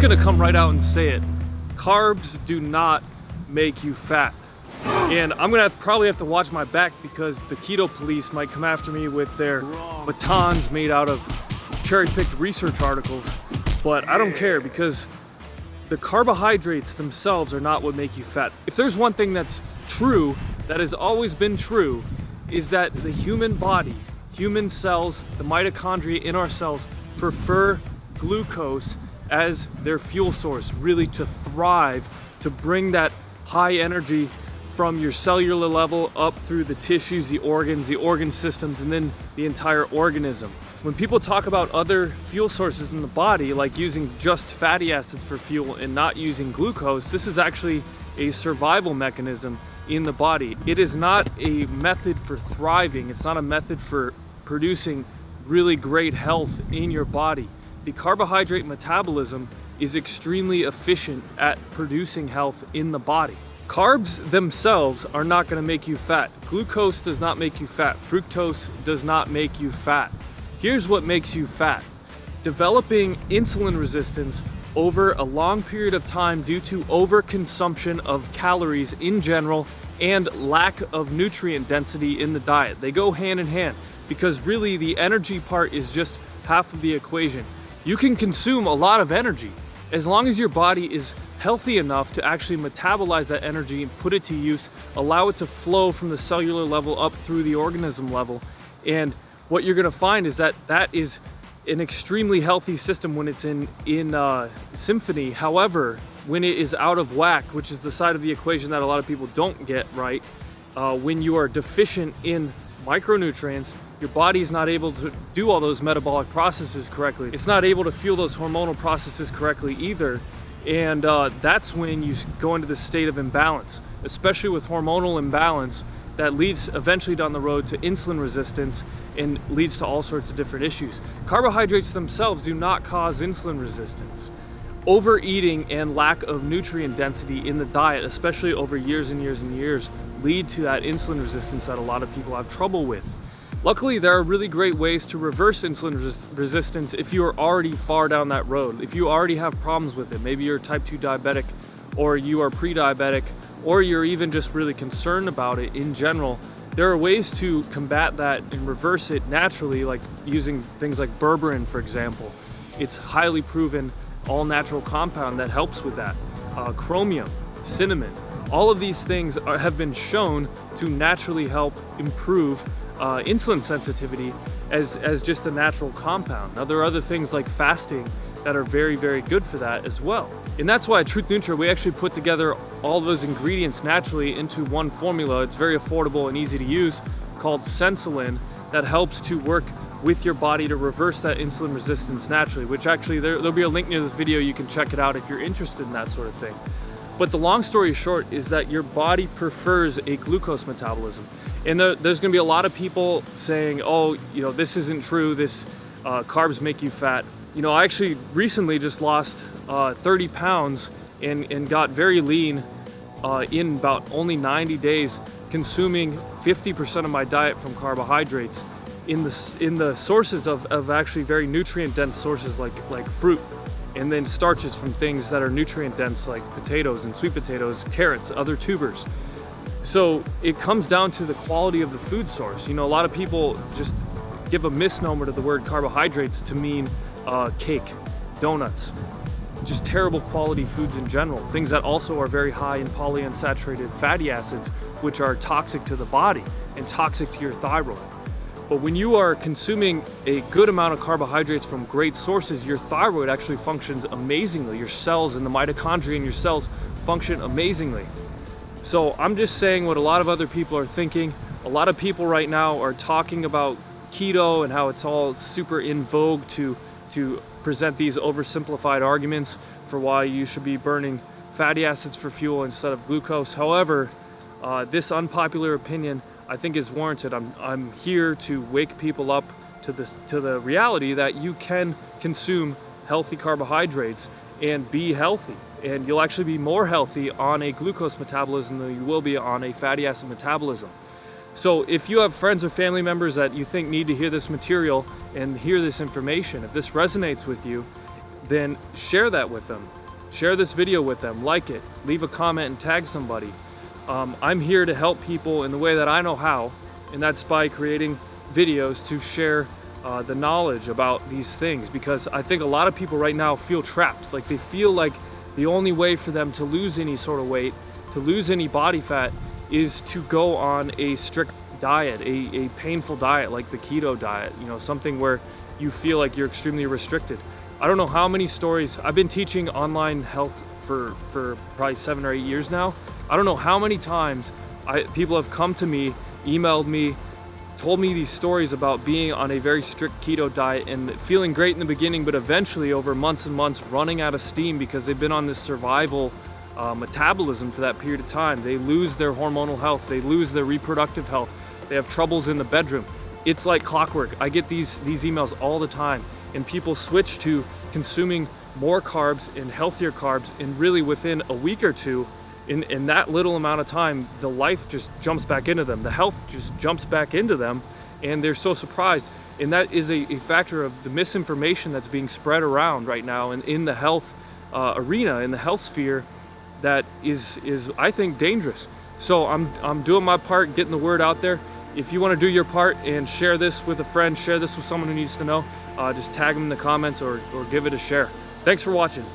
gonna come right out and say it. Carbs do not make you fat. And I'm gonna probably have to watch my back because the keto police might come after me with their batons made out of cherry-picked research articles. But I don't care, because the carbohydrates themselves are not what make you fat. If there's one thing that's true, that has always been true, is that the human body, human cells, the mitochondria in our cells prefer glucose as their fuel source, really to thrive, to bring that high energy from your cellular level up through the tissues, the organ systems, and then the entire organism. When people talk about other fuel sources in the body, like using just fatty acids for fuel and not using glucose, this is actually a survival mechanism in the body. It is not a method for thriving. It's not a method for producing really great health in your body. The carbohydrate metabolism is extremely efficient at producing health in the body. Carbs themselves are not going to make you fat. Glucose does not make you fat. Fructose does not make you fat. Here's what makes you fat. Developing insulin resistance over a long period of time due to overconsumption of calories in general and lack of nutrient density in the diet. They go hand in hand, because really the energy part is just half of the equation. You can consume a lot of energy as long as your body is healthy enough to actually metabolize that energy and put it to use, allow it to flow from the cellular level up through the organism level. And what you're gonna find is that that is an extremely healthy system when it's in symphony. However, when it is out of whack, which is the side of the equation that a lot of people don't get right, when you are deficient in micronutrients, your body is not able to do all those metabolic processes correctly. It's not able to fuel those hormonal processes correctly either. And that's when you go into this state of imbalance, especially with hormonal imbalance that leads eventually down the road to insulin resistance and leads to all sorts of different issues. Carbohydrates themselves do not cause insulin resistance. Overeating and lack of nutrient density in the diet, especially over years and years and years, lead to that insulin resistance that a lot of people have trouble with. Luckily, there are really great ways to reverse insulin resistance if you are already far down that road. If you already have problems with it, maybe you're type 2 diabetic, or you are pre-diabetic, or you're even just really concerned about it in general, there are ways to combat that and reverse it naturally, like using things like berberine, for example. It's highly proven all-natural compound that helps with that. Chromium, cinnamon, all of these things have been shown to naturally help improve insulin sensitivity as just a natural compound. Now, there are other things like fasting that are very, very good for that as well. And that's why at Truth Nutra, we actually put together all those ingredients naturally into one formula. It's very affordable and easy to use, called Sensulin, that helps to work with your body to reverse that insulin resistance naturally, which actually there'll be a link near this video. You can check it out if you're interested in that sort of thing. But the long story short is that your body prefers a glucose metabolism. And there's gonna be a lot of people saying, oh, you know, this isn't true, carbs make you fat. You know, I actually recently just lost 30 pounds and got very lean in about only 90 days, consuming 50% of my diet from carbohydrates in the sources of actually very nutrient dense sources like fruit, and then starches from things that are nutrient dense like potatoes and sweet potatoes, carrots, other tubers. So it comes down to the quality of the food source. You know, a lot of people just give a misnomer to the word carbohydrates to mean cake, donuts, just terrible quality foods in general. Things that also are very high in polyunsaturated fatty acids, which are toxic to the body and toxic to your thyroid. But when you are consuming a good amount of carbohydrates from great sources, your thyroid actually functions amazingly. Your cells and the mitochondria in your cells function amazingly. So I'm just saying what a lot of other people are thinking. A lot of people right now are talking about keto and how it's all super in vogue to present these oversimplified arguments for why you should be burning fatty acids for fuel instead of glucose. However, this unpopular opinion I think is warranted. I'm here to wake people up to the reality that you can consume healthy carbohydrates and be healthy, and you'll actually be more healthy on a glucose metabolism than you will be on a fatty acid metabolism. So if you have friends or family members that you think need to hear this material and hear this information, if this resonates with you, then share that with them. Share this video with them, like it, leave a comment and tag somebody. I'm here to help people in the way that I know how, and that's by creating videos to share the knowledge about these things, because I think a lot of people right now feel trapped. Like they feel like the only way for them to lose any sort of weight, to lose any body fat, is to go on a strict diet, a painful diet like the keto diet, you know, something where you feel like you're extremely restricted. I don't know how many stories, I've been teaching online health for probably 7 or 8 years now. I don't know how many times people have come to me, emailed me, told me these stories about being on a very strict keto diet and feeling great in the beginning, but eventually over months and months running out of steam because they've been on this survival metabolism for that period of time. They lose their hormonal health, they lose their reproductive health, they have troubles in the bedroom. It's like clockwork. I get these emails all the time, and people switch to consuming more carbs and healthier carbs, and really within a week or two, in that little amount of time, the life just jumps back into them. The health just jumps back into them, and they're so surprised. And that is a factor of the misinformation that's being spread around right now and in the health arena, in the health sphere, that is I think dangerous. So I'm doing my part, getting the word out there. If you want to do your part and share this with a friend, share this with someone who needs to know, just tag them in the comments or give it a share. Thanks for watching.